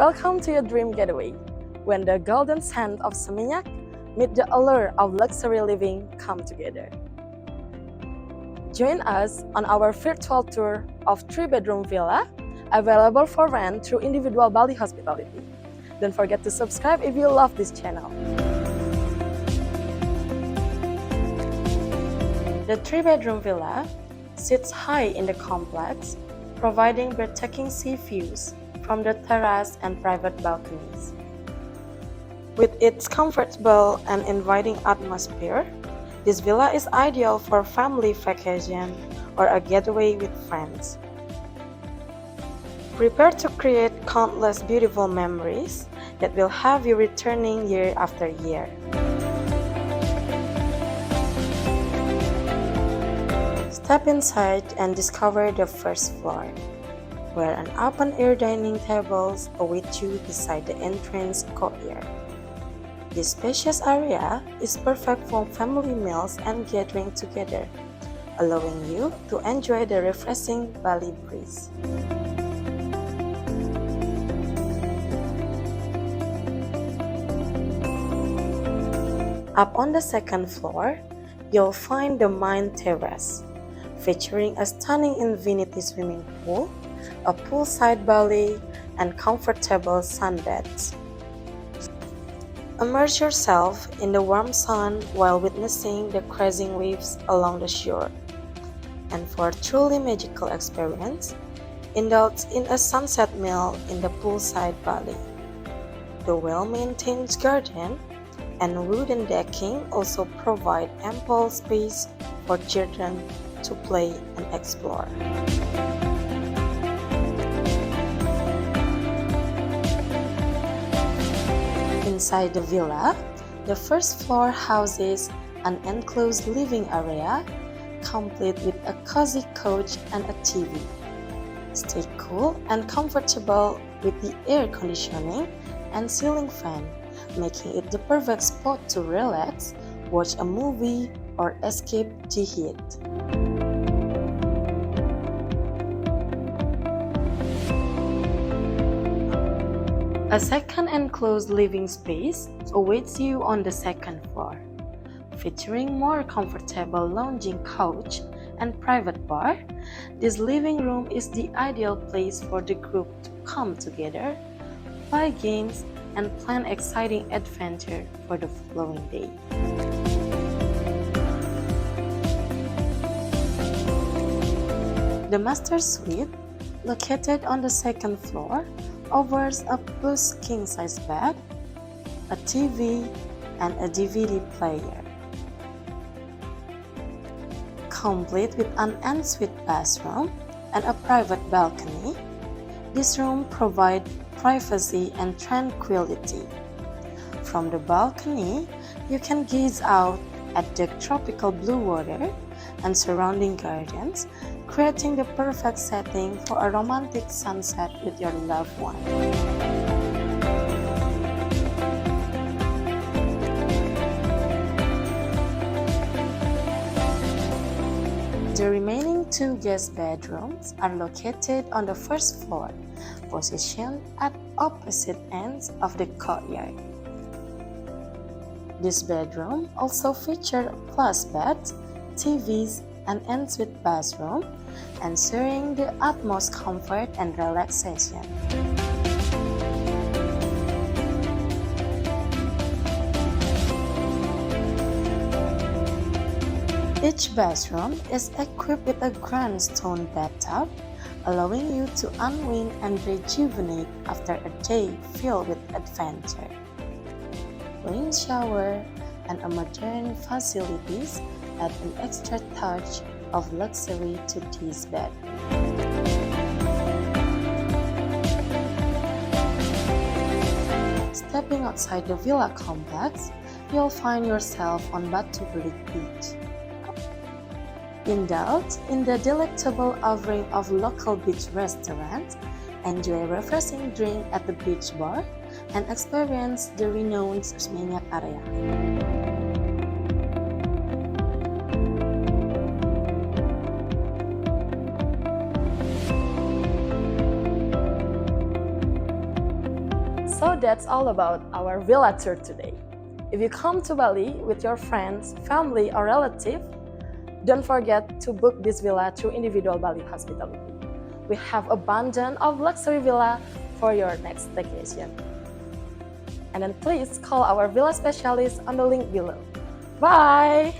Welcome to your dream getaway, when the golden scent of Seminyak meet the allure of luxury living come together. Join us on our virtual tour of 3-bedroom villa, available for rent through individual Bali hospitality. Don't forget to subscribe if you love this channel. The 3-bedroom villa sits high in the complex, providing breathtaking sea views from the terrace and private balconies. With its comfortable and inviting atmosphere, this villa is ideal for family vacation or a getaway with friends. Prepare to create countless beautiful memories that will have you returning year after year. Step inside and discover the first floor, where an open-air dining tables await you beside the entrance courtyard. This spacious area is perfect for family meals and gathering together, allowing you to enjoy the refreshing Bali breeze. Up on the second floor, you'll find the main terrace, featuring a stunning infinity swimming pool, a poolside balcony, and comfortable sunbeds. Immerse yourself in the warm sun while witnessing the crashing waves along the shore. And for a truly magical experience, indulge in a sunset meal in the poolside balcony. The well-maintained garden and wooden decking also provide ample space for children to play and explore. Inside the villa, the first floor houses an enclosed living area, complete with a cozy couch and a TV. Stay cool and comfortable with the air conditioning and ceiling fan, making it the perfect spot to relax, watch a movie, or escape the heat. A second enclosed living space awaits you on the second floor, featuring more comfortable lounging couch and private bar. This living room is the ideal place for the group to come together, play games, and plan exciting adventure for the following day. The master suite, located on the second floor, offers a plush king-size bed, a TV, and a DVD player. Complete with an ensuite bathroom and a private balcony, this room provides privacy and tranquility. From the balcony, you can gaze out at the tropical blue water and surrounding gardens, creating the perfect setting for a romantic sunset with your loved one. The remaining 2 guest bedrooms are located on the first floor, positioned at opposite ends of the courtyard. This bedroom also features plus beds, TVs, and ensuite bathroom, ensuring the utmost comfort and relaxation. Each bathroom is equipped with a grand stone bathtub, allowing you to unwind and rejuvenate after a day filled with adventure. Rain shower and a modern facilities add an extra touch of luxury to this bed. Stepping outside the villa complex, you'll find yourself on Batu Belig beach. Indulge in the delectable offering of local beach restaurants, enjoy a refreshing drink at the beach bar, and experience the renowned Seminyak area. that's all about our villa tour today. If you come to Bali with your friends, family, or relative, don't forget to book this villa through individual Bali Hospitality. We have abundance of luxury villa for your next vacation. And then please call our villa specialist on the link below. Bye!